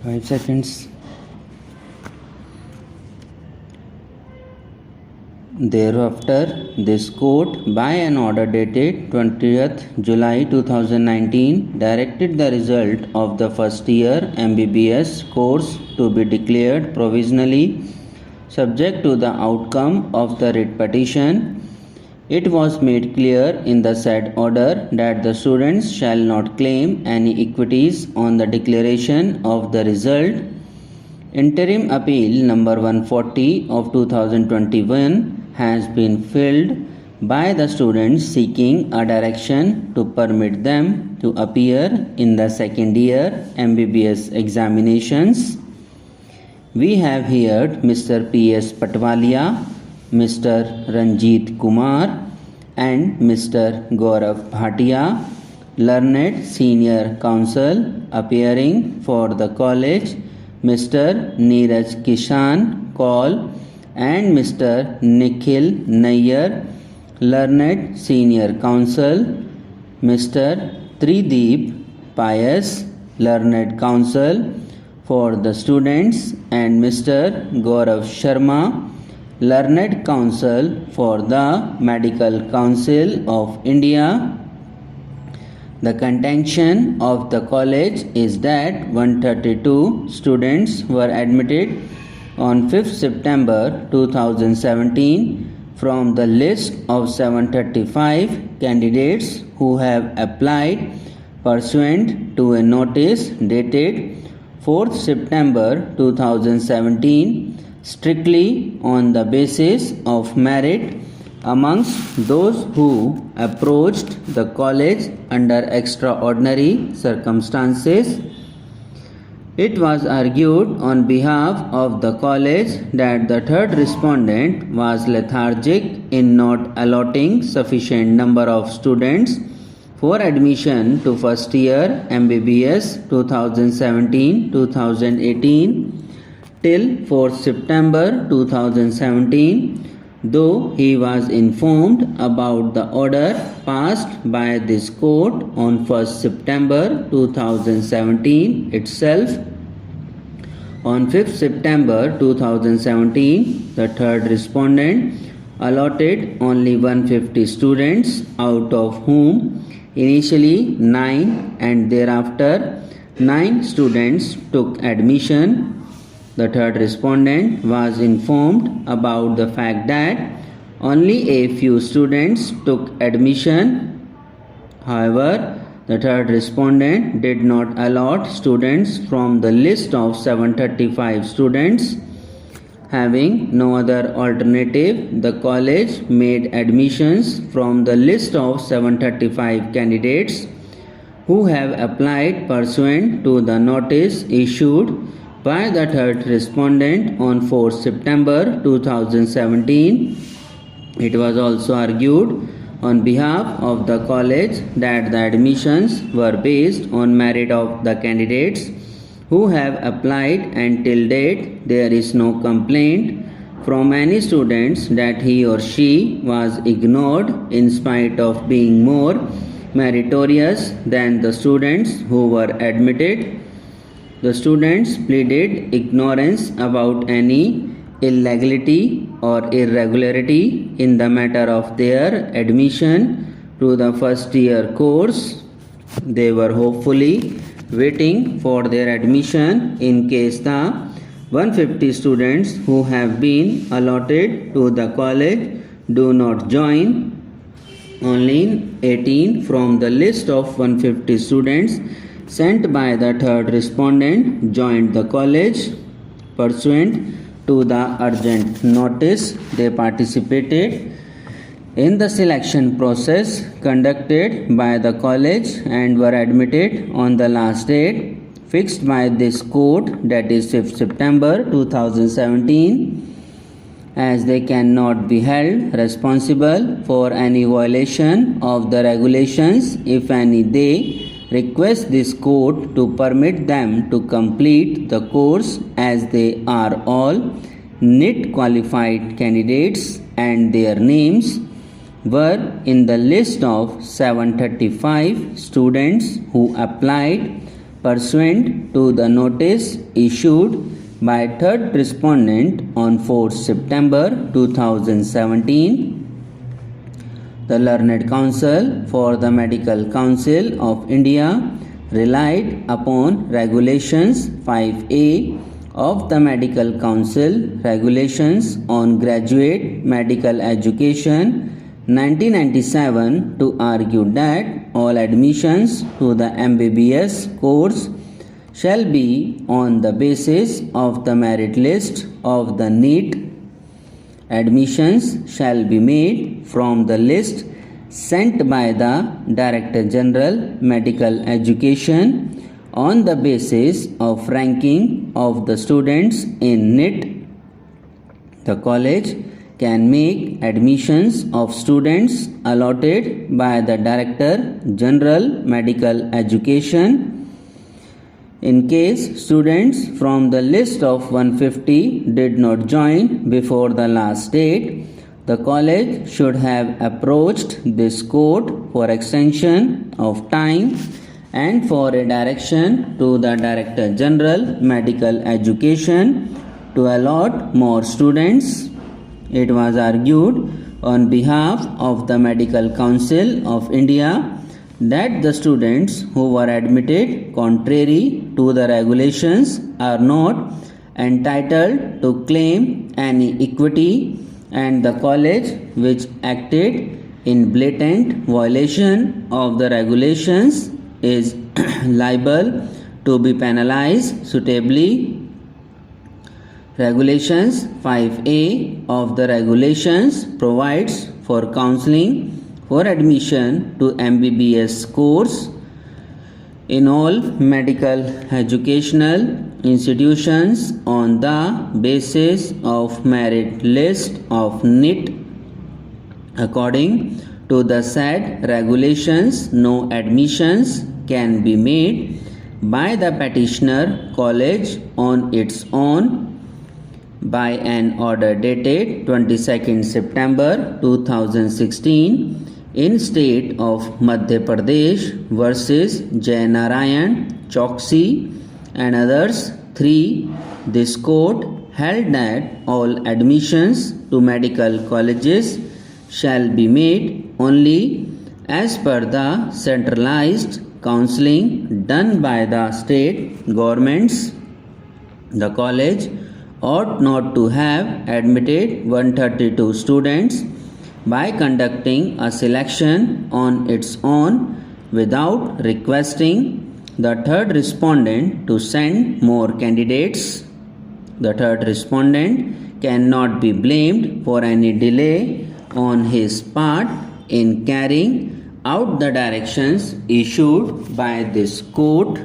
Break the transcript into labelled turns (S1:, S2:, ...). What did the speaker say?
S1: 5 seconds. Thereafter, this court, by an order dated 20th July 2019, directed the result of the first year MBBS course to be declared provisionally subject to the outcome of the writ petition. It was made clear in the said order that the students shall not claim any equities on the declaration of the result. Interim Appeal number 140 of 2021 has been filed by the students seeking a direction to permit them to appear in the second year MBBS examinations. We have heard Mr. P.S. Patwalia, Mr. Ranjit Kumar and Mr. Gaurav Bhatia, learned senior counsel appearing for the college, Mr. Neeraj Kishan Kaul and Mr. Nikhil Nayyar, learned senior counsel, Mr. Trideep Pius, learned counsel for the students, and Mr. Gaurav Sharma, learned counsel for the Medical Council of India. The contention of the college is that 132 students were admitted on 5th September 2017 from the list of 735 candidates who have applied pursuant to a notice dated 4th September 2017 strictly on the basis of merit amongst those who approached the college under extraordinary circumstances. It was argued on behalf of the college that the third respondent was lethargic in not allotting sufficient number of students for admission to first year MBBS 2017-2018 till 4th September 2017, though he was informed about the order passed by this court on 1st September 2017 itself. On 5th September 2017, the third respondent allotted only 150 students, out of whom initially 9 and thereafter 9 students took admission. The third respondent was informed about the fact that only a few students took admission. However, the third respondent did not allot students from the list of 735 students. Having no other alternative, the college made admissions from the list of 735 candidates who have applied pursuant to the notice issued by the third respondent on 4th September 2017. It was also argued on behalf of the college that the admissions were based on merit of the candidates who have applied, and till date there is no complaint from any students that he or she was ignored in spite of being more meritorious than the students who were admitted. The students pleaded ignorance about any illegality or irregularity in the matter of their admission to the first year course. They were hopefully waiting for their admission in case the 150 students who have been allotted to the college do not join. Only 18 from the list of 150 students sent by the third respondent joined the college. Pursuant to the urgent notice, they participated in the selection process conducted by the college and were admitted on the last date fixed by this court, that is 5th September 2017. As they cannot be held responsible for any violation of the regulations, if any, they request this court to permit them to complete the course, as they are all NEET qualified candidates and their names were in the list of 735 students who applied pursuant to the notice issued by third respondent on 4th September 2017. The Learned Counsel for the Medical Council of India relied upon Regulations 5A of the Medical Council Regulations on Graduate Medical Education 1997 to argue that all admissions to the MBBS course shall be on the basis of the merit list of the NEET. Admissions shall be made from the list sent by the Director General Medical Education on the basis of ranking of the students in NEET. The college can make admissions of students allotted by the Director General Medical Education. In case students from the list of 150 did not join before the last date, the college should have approached this court for extension of time and for a direction to the Director General Medical Education to allot more students. It was argued on behalf of the Medical Council of India that the students who were admitted contrary to the regulations are not entitled to claim any equity, and the college, which acted in blatant violation of the regulations, is liable to be penalized suitably. Regulations 5A of the regulations provides for counseling for admission to MBBS course in all medical educational institutions on the basis of merit list of NEET. According to the said regulations, no admissions can be made by the petitioner college on its own by an order dated 22nd September 2016 in state of Madhya Pradesh versus Jay Narayan, Choksi and others. 3. This court held that all admissions to medical colleges shall be made only as per the centralized counseling done by the state governments. The college ought not to have admitted 132 students by conducting a selection on its own without requesting the third respondent to send more candidates. The third respondent cannot be blamed for any delay on his part in carrying out the directions issued by this court.